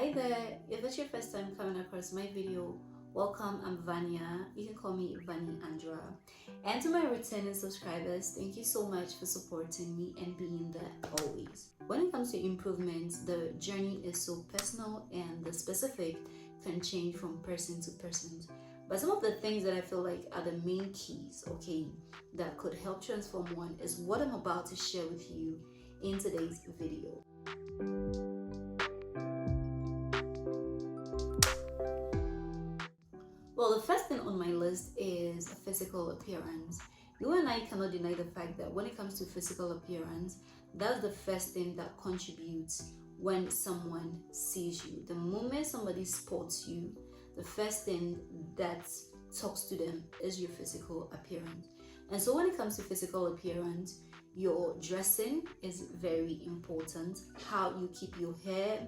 Hi there, if it's your first time coming across my video, welcome. I'm Vanya. You can call me Vani Andra. And to my returning subscribers, thank you so much for supporting me and being there always. When it comes to improvements, the journey is so personal and the specific can change from person to person. But some of the things that I feel like are the main keys, that could help transform one is what I'm about to share with you in today's video. Well, the first thing on my list is physical appearance. You and I cannot deny the fact that when it comes to physical appearance, that's the first thing that contributes when someone sees you. The moment somebody spots you, the first thing that talks to them is your physical appearance. And so when it comes to physical appearance, your dressing is very important. How you keep your hair,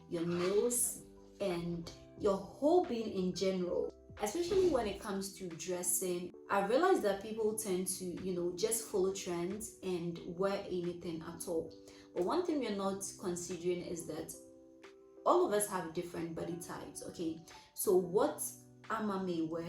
your nails, and your whole being in general. Especially when it comes to dressing, I realized that people tend to, just follow trends and wear anything at all. But one thing we're not considering is that all of us have different body types, okay? So what Amma may wear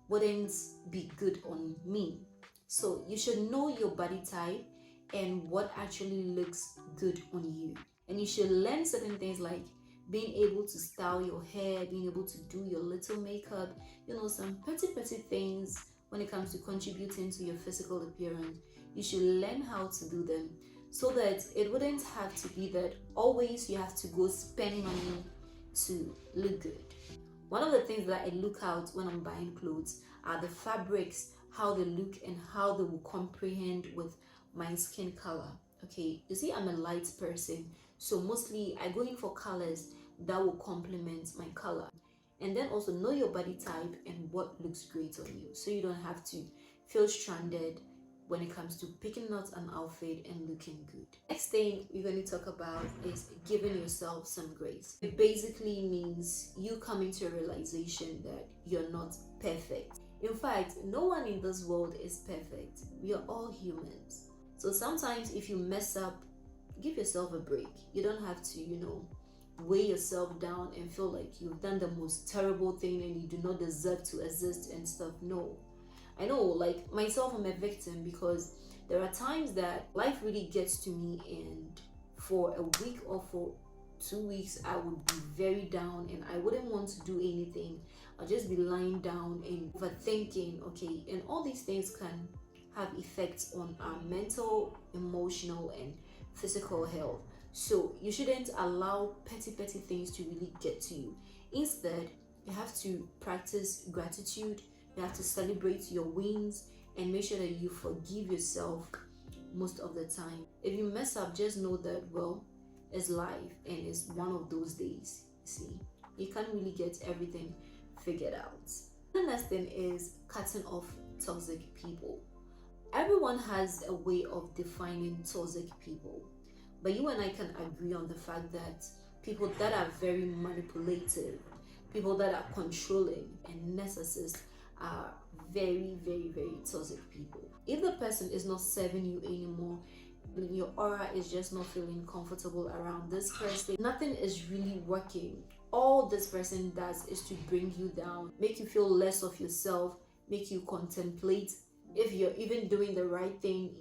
wouldn't be good on me. So you should know your body type and what actually looks good on you. And you should learn certain things like being able to style your hair, being able to do your little makeup, some petty things when it comes to contributing to your physical appearance. You should learn how to do them so that it wouldn't have to be that always you have to go spend money to look good. One of the things that I look out when I'm buying clothes are the fabrics, how they look and how they will comprehend with my skin color. Okay, you see, I'm a light person, so mostly I go in for colors that will complement my color. And then also know your body type and what looks great on you, so you don't have to feel stranded when it comes to picking out an outfit and looking good. Next thing we're going to talk about is giving yourself some grace. It basically means you coming to a realization that you're not perfect. In fact, no one in this world is perfect. We are all humans. So sometimes if you mess up, give yourself a break. You don't have to, weigh yourself down and feel like you've done the most terrible thing and you do not deserve to exist and stuff. No. I know, like myself, I'm a victim because there are times that life really gets to me and for a week or for 2 weeks, I would be very down and I wouldn't want to do anything. I'll just be lying down and overthinking, and all these things can have effects on our mental, emotional, and physical health. So you shouldn't allow petty things to really get to you. Instead, you have to practice gratitude. You have to celebrate your wins and make sure that you forgive yourself most of the time. If you mess up, just know that, well, it's life and it's one of those days. See, you can't really get everything figured out. The next thing is cutting off toxic people. Everyone has a way of defining toxic people, but you and I can agree on the fact that people that are very manipulative, people that are controlling and narcissists are very toxic people. If the person is not serving you anymore, your aura is just not feeling comfortable around this person, nothing is really working. All this person does is to bring you down, make you feel less of yourself, make you contemplate if you're even doing the right thing,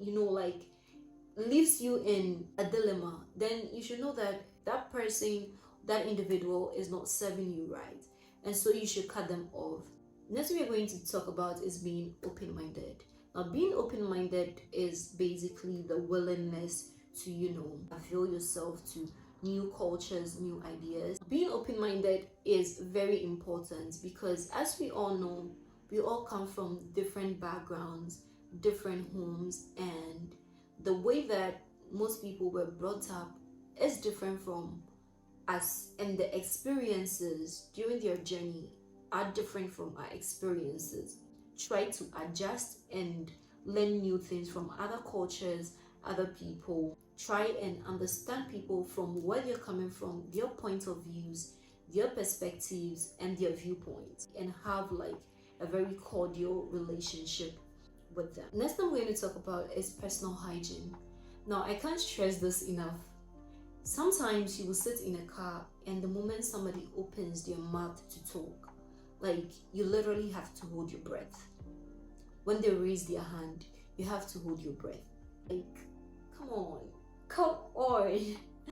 leaves you in a dilemma. Then you should know that that person, that individual is not serving you right, and so you should cut them off. Next thing we're going to talk about is being open-minded. Now, being open-minded is basically the willingness to, avail yourself to new cultures, new ideas. Being open-minded is very important because, as we all know, we all come from different backgrounds, different homes, and the way that most people were brought up is different from us, and the experiences during their journey are different from our experiences. Try to adjust and learn new things from other cultures, other people. Try and understand people from where they're coming from, their point of views, their perspectives, and their viewpoints, and have a very cordial relationship with them. Next thing we're going to talk about is personal hygiene. Now, I can't stress this enough. Sometimes you will sit in a car and the moment somebody opens their mouth to talk, like you literally have to hold your breath. When they raise their hand, you have to hold your breath. Like, come on.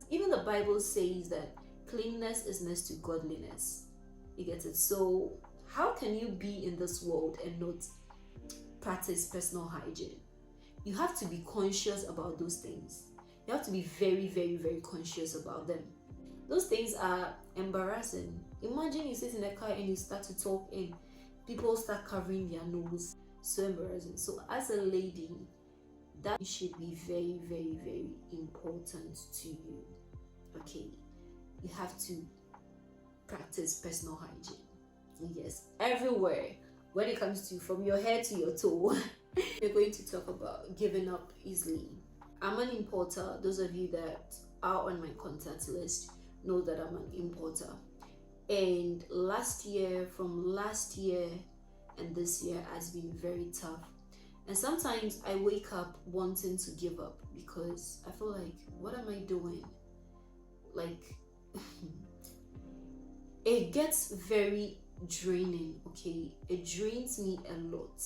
Even the Bible says that cleanliness is next to godliness. You get it? So how can you be in this world and not practice personal hygiene? You have to be conscious about those things. You have to be very, very, very conscious about them. Those things are embarrassing. Imagine you sit in a car and you start to talk and people start covering their nose. So embarrassing. So as a lady, that should be very, very, very important to you. Okay, you have to practice personal hygiene. Yes, everywhere. When it comes to from your head to your toe. We're going to talk about giving up easily. I'm an importer. Those of you that are on my contact list know that I'm an importer. And from last year and this year has been very tough. And sometimes I wake up wanting to give up because I feel like, what am I doing? Like, it gets very draining, okay? It drains me a lot.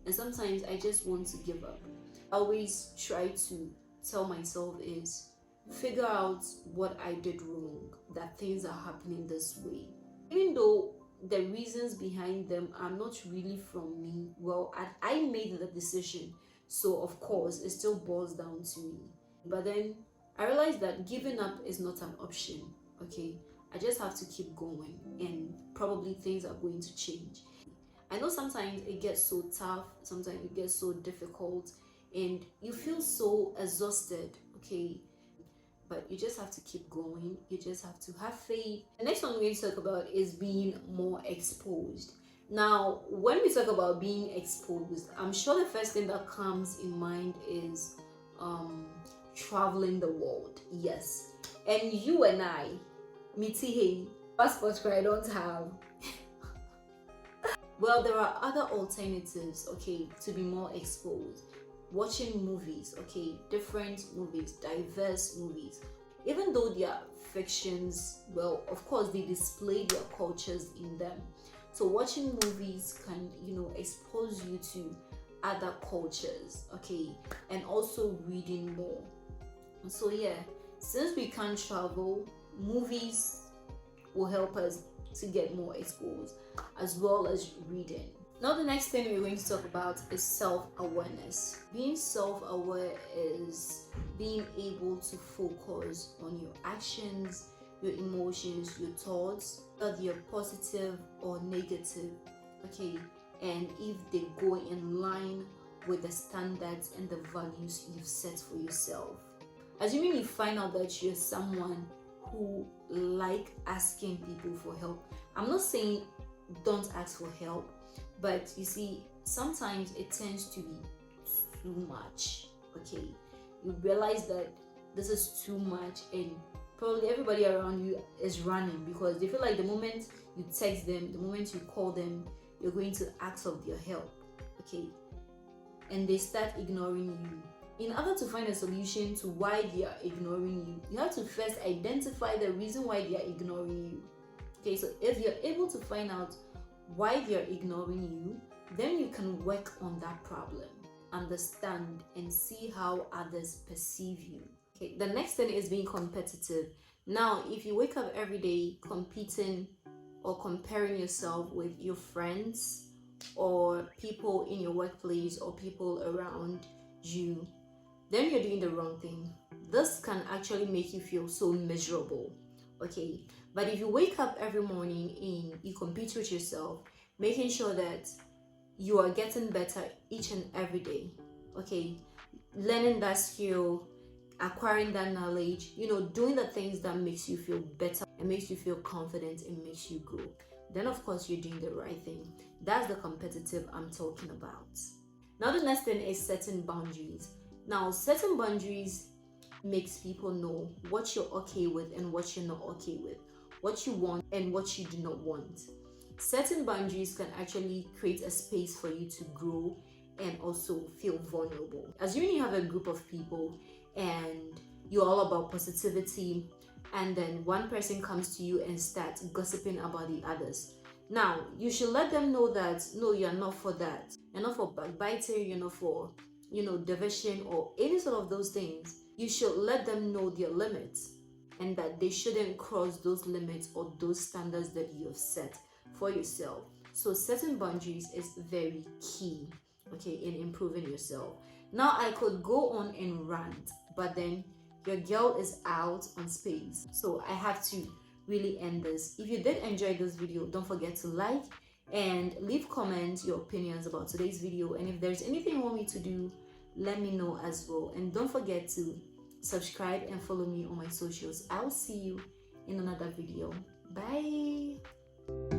And sometimes I just want to give up. I always try to tell myself is figure out what I did wrong, that things are happening this way. Even though the reasons behind them are not really from me, well, I made the decision, so of course it still boils down to me. But then I realized that giving up is not an option. Okay, I just have to keep going and probably things are going to change. I know sometimes it gets so tough, sometimes it gets so difficult and you feel so exhausted, okay? But you just have to keep going. You just have to have faith. The next one we're going to talk about is being more exposed. Now, when we talk about being exposed, I'm sure the first thing that comes in mind is traveling the world. Yes. And you and I, 𝗵𝗯𝗶𝗁𝘂𝗿, passport I don't have. Well, there are other alternatives, okay, to be more exposed. Watching movies, okay, different movies, diverse movies. Even though they are fictions, well, of course, they display their cultures in them. So watching movies can, expose you to other cultures, okay, and also reading more. So yeah, since we can't travel, movies will help us to get more exposed, as well as reading. Now the next thing we're going to talk about is self-awareness. Being self-aware is being able to focus on your actions, your emotions, your thoughts, whether they're positive or negative, okay, and if they go in line with the standards and the values you've set for yourself. Assuming you find out that you're someone who like asking people for help. I'm not saying don't ask for help, but you see, sometimes it tends to be too much, okay? You realize that this is too much and probably everybody around you is running because they feel like the moment you text them, the moment you call them, you're going to ask of their help, okay? And they start ignoring you. In order to find a solution to why they are ignoring you, you have to first identify the reason why they are ignoring you. Okay, so if you're able to find out why they are ignoring you, then you can work on that problem, understand and see how others perceive you. Okay, the next thing is being competitive. Now, if you wake up every day competing or comparing yourself with your friends or people in your workplace or people around you, then you're doing the wrong thing. This can actually make you feel so miserable, okay? But if you wake up every morning and you compete with yourself, making sure that you are getting better each and every day, okay? Learning that skill, acquiring that knowledge, doing the things that makes you feel better and makes you feel confident and makes you grow, then of course you're doing the right thing. That's the competitive I'm talking about. Now the next thing is setting boundaries. Now, setting boundaries makes people know what you're okay with and what you're not okay with, what you want and what you do not want. Setting boundaries can actually create a space for you to grow and also feel vulnerable. Assuming you have a group of people and you're all about positivity, and then one person comes to you and starts gossiping about the others. Now, you should let them know that no, you're not for that. You're not for backbiting, you're not for, division or any sort of those things. You should let them know their limits and that they shouldn't cross those limits or those standards that you have set for yourself. So setting boundaries is very key, okay, in improving yourself. Now, I could go on and rant, but then your girl is out on space, so I have to really end this. If you did enjoy this video, don't forget to like and leave comments, your opinions about today's video, and if there's anything you want me to do, let me know as well. And don't forget to subscribe and follow me on my socials. I'll see you in another video. Bye.